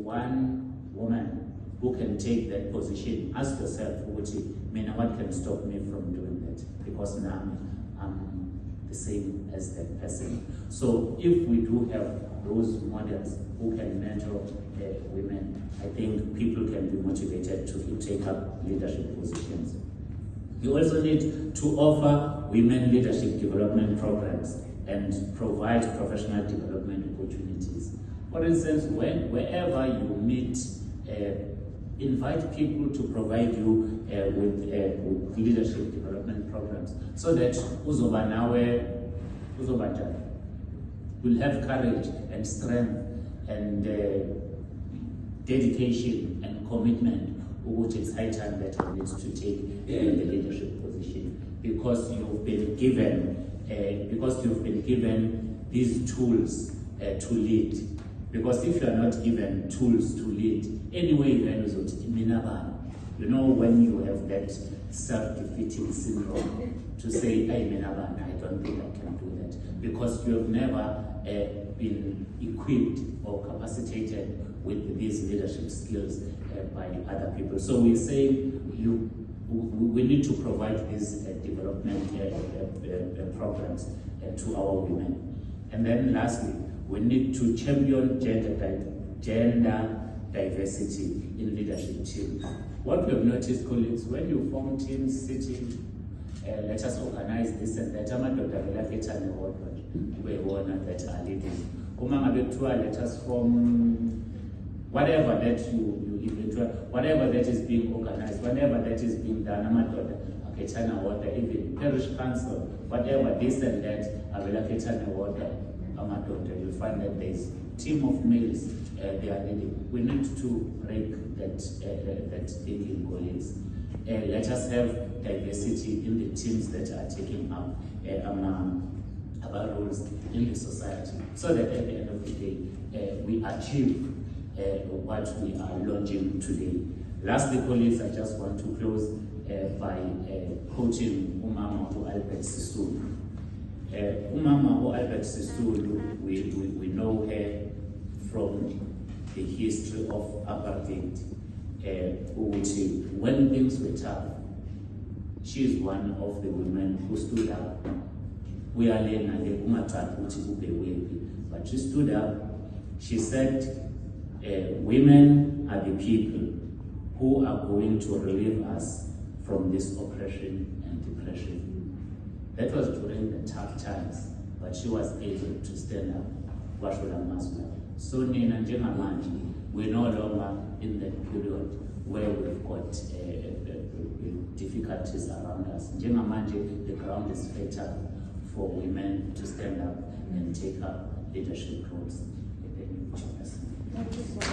One woman who can take that position, ask yourself, what can stop me from doing that? Because now I'm the same as that person. So if we do have those models who can mentor women, I think people can be motivated to take up leadership positions. You also need to offer women leadership development programs and provide professional development opportunities. For instance, wherever you meet, invite people to provide you with leadership development programs, so that will have courage and strength and dedication and commitment, which is high time that I need to take the leadership position, because you've been given these tools to lead. Because if you are not given tools to lead, anyway, you know, when you have that self-defeating syndrome to say, I don't think I can do that, because you have never been equipped or capacitated with these leadership skills by other people. So we say we need to provide these development programs to our women. And then lastly, we need to champion gender diversity in leadership teams. What we have noticed, colleagues, when you form teams sitting, let us organize this and that, that are leading. Let us form whatever that whatever that is being organized, whatever that is being done, even parish council, whatever this and that, you'll find that there's a team of males they are leading. We need to break that thinking, colleagues. Let us have diversity in the teams that are taking up our roles in the society, so that at the end of the day, we achieve what we are launching today. Lastly, colleagues, I just want to close by quoting Umama Albert Sisulu. Umama Albert Sisulu, we know her from the history of apartheid, when things were tough, she is one of the women who stood up. But she stood up. She said, women are the people who are going to relieve us from this oppression and depression. That was during the tough times, but she was able to stand up. So Nina Njengamanje, we're no longer in that period where we've got difficulties around us. Njengamanje, the ground is fertile for women to stand up and take up leadership roles. Thank you so much.